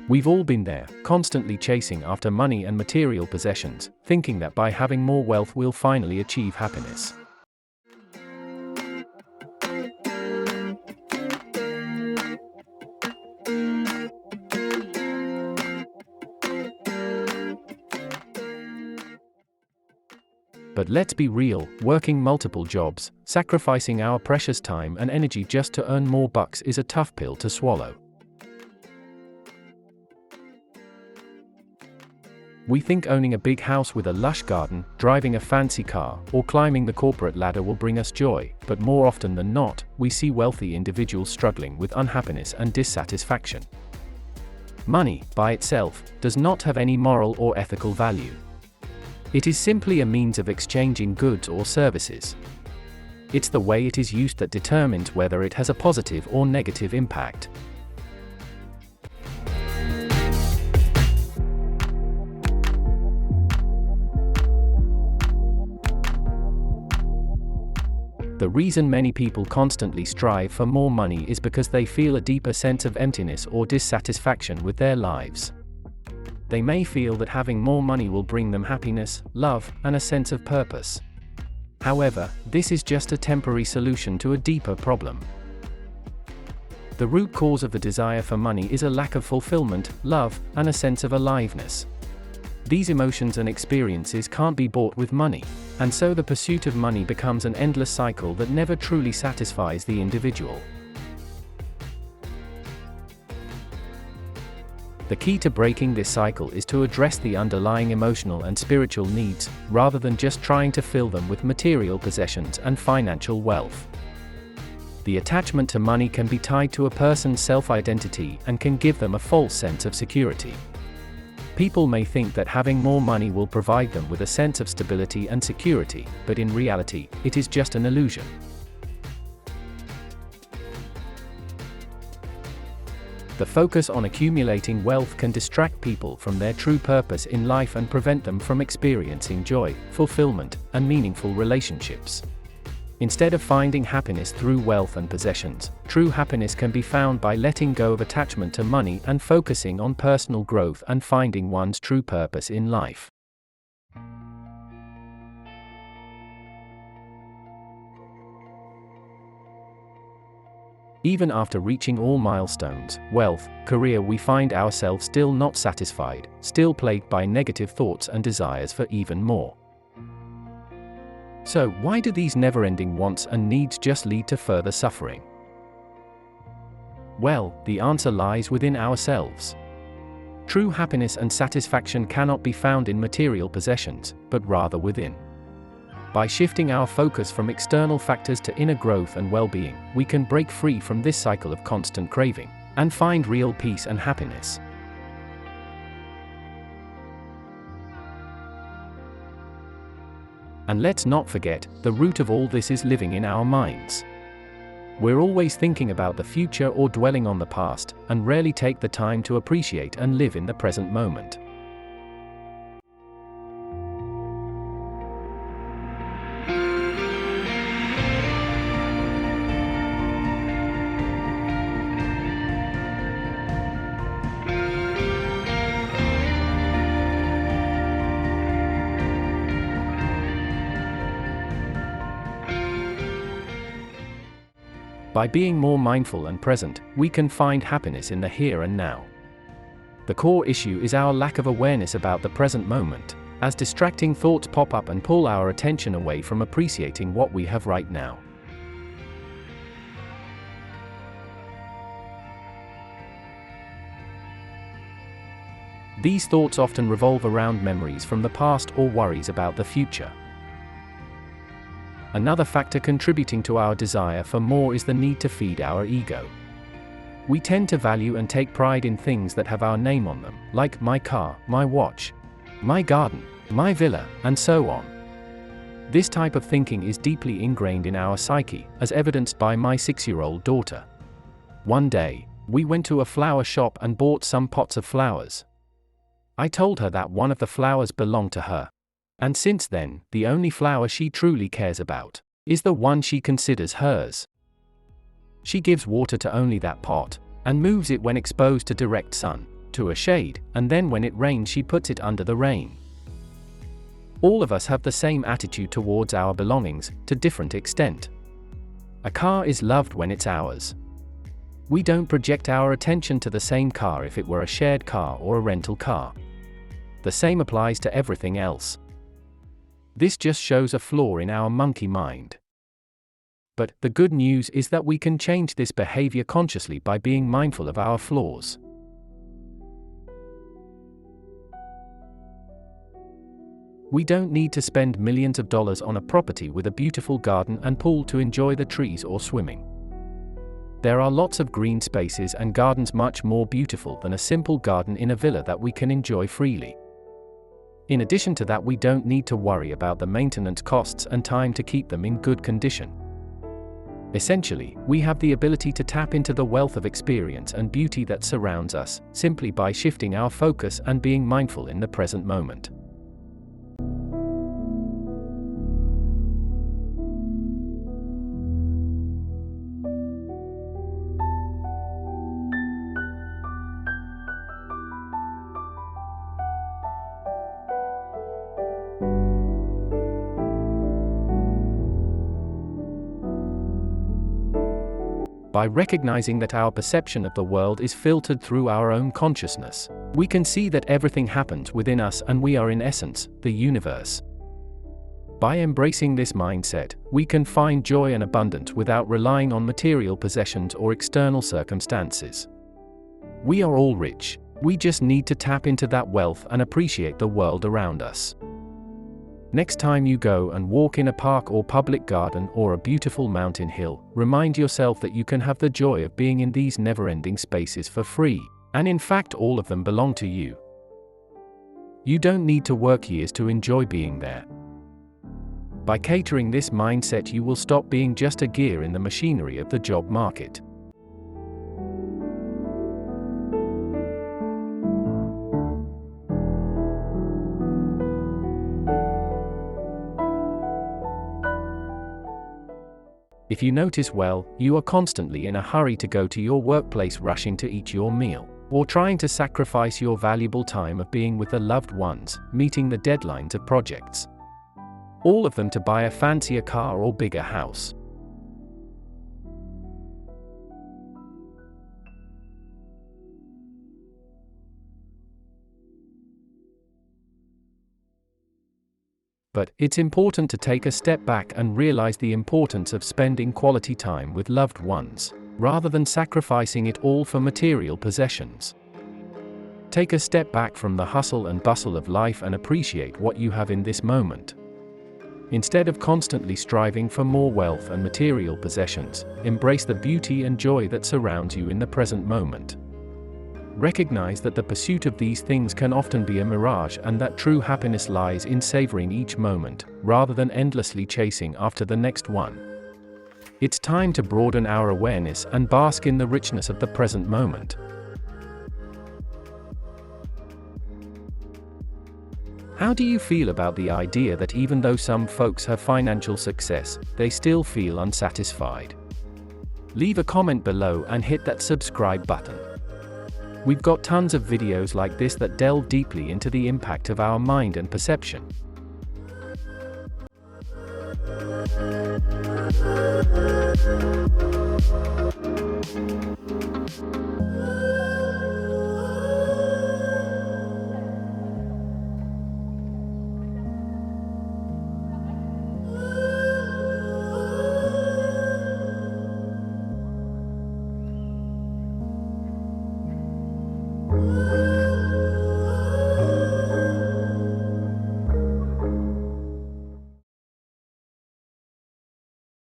We've all been there, constantly chasing after money and material possessions, thinking that by having more wealth we'll finally achieve happiness. But let's be real, working multiple jobs, sacrificing our precious time and energy just to earn more bucks is a tough pill to swallow. We think owning a big house with a lush garden, driving a fancy car, or climbing the corporate ladder will bring us joy, but more often than not, we see wealthy individuals struggling with unhappiness and dissatisfaction. Money, by itself, does not have any moral or ethical value. It is simply a means of exchanging goods or services. It's the way it is used that determines whether it has a positive or negative impact. The reason many people constantly strive for more money is because they feel a deeper sense of emptiness or dissatisfaction with their lives. They may feel that having more money will bring them happiness, love, and a sense of purpose. However, this is just a temporary solution to a deeper problem. The root cause of the desire for money is a lack of fulfillment, love, and a sense of aliveness. These emotions and experiences can't be bought with money, and so the pursuit of money becomes an endless cycle that never truly satisfies the individual. The key to breaking this cycle is to address the underlying emotional and spiritual needs, rather than just trying to fill them with material possessions and financial wealth. The attachment to money can be tied to a person's self-identity and can give them a false sense of security. People may think that having more money will provide them with a sense of stability and security, but in reality, it is just an illusion. The focus on accumulating wealth can distract people from their true purpose in life and prevent them from experiencing joy, fulfillment, and meaningful relationships. Instead of finding happiness through wealth and possessions, true happiness can be found by letting go of attachment to money and focusing on personal growth and finding one's true purpose in life. Even after reaching all milestones, wealth, career, we find ourselves still not satisfied, still plagued by negative thoughts and desires for even more. So, why do these never-ending wants and needs just lead to further suffering? Well, the answer lies within ourselves. True happiness and satisfaction cannot be found in material possessions, but rather within. By shifting our focus from external factors to inner growth and well-being, we can break free from this cycle of constant craving, and find real peace and happiness. And let's not forget, the root of all this is living in our minds. We're always thinking about the future or dwelling on the past, and rarely take the time to appreciate and live in the present moment. By being more mindful and present, we can find happiness in the here and now. The core issue is our lack of awareness about the present moment, as distracting thoughts pop up and pull our attention away from appreciating what we have right now. These thoughts often revolve around memories from the past or worries about the future. Another factor contributing to our desire for more is the need to feed our ego. We tend to value and take pride in things that have our name on them, like my car, my watch, my garden, my villa, and so on. This type of thinking is deeply ingrained in our psyche, as evidenced by my 6-year-old daughter. One day, we went to a flower shop and bought some pots of flowers. I told her that one of the flowers belonged to her. And since then, the only flower she truly cares about is the one she considers hers. She gives water to only that pot, and moves it when exposed to direct sun. to a shade, and then when it rains she puts it under the rain. All of us have the same attitude towards our belongings, to different extent. A car is loved when it's ours. We don't project our attention to the same car if it were a shared car or a rental car. The same applies to everything else. This just shows a flaw in our monkey mind. But the good news is that we can change this behavior consciously by being mindful of our flaws. We don't need to spend millions of dollars on a property with a beautiful garden and pool to enjoy the trees or swimming. There are lots of green spaces and gardens much more beautiful than a simple garden in a villa that we can enjoy freely. In addition to that, we don't need to worry about the maintenance costs and time to keep them in good condition. Essentially, we have the ability to tap into the wealth of experience and beauty that surrounds us, simply by shifting our focus and being mindful in the present moment. By recognizing that our perception of the world is filtered through our own consciousness, we can see that everything happens within us and we are in essence, the universe. By embracing this mindset, we can find joy and abundance without relying on material possessions or external circumstances. We are all rich. We just need to tap into that wealth and appreciate the world around us. Next time you go and walk in a park or public garden or a beautiful mountain hill, remind yourself that you can have the joy of being in these never-ending spaces for free, and in fact all of them belong to you. You don't need to work years to enjoy being there. By catering this mindset, you will stop being just a gear in the machinery of the job market. If you notice well, you are constantly in a hurry to go to your workplace, rushing to eat your meal, or trying to sacrifice your valuable time of being with the loved ones, meeting the deadlines of projects. All of them to buy a fancier car or bigger house. But it's important to take a step back and realize the importance of spending quality time with loved ones, rather than sacrificing it all for material possessions. Take a step back from the hustle and bustle of life and appreciate what you have in this moment. Instead of constantly striving for more wealth and material possessions, embrace the beauty and joy that surrounds you in the present moment. Recognize that the pursuit of these things can often be a mirage, and that true happiness lies in savoring each moment, rather than endlessly chasing after the next one. It's time to broaden our awareness and bask in the richness of the present moment. How do you feel about the idea that even though some folks have financial success, they still feel unsatisfied? Leave a comment below and hit that subscribe button. We've got tons of videos like this that delve deeply into the impact of our mind and perception.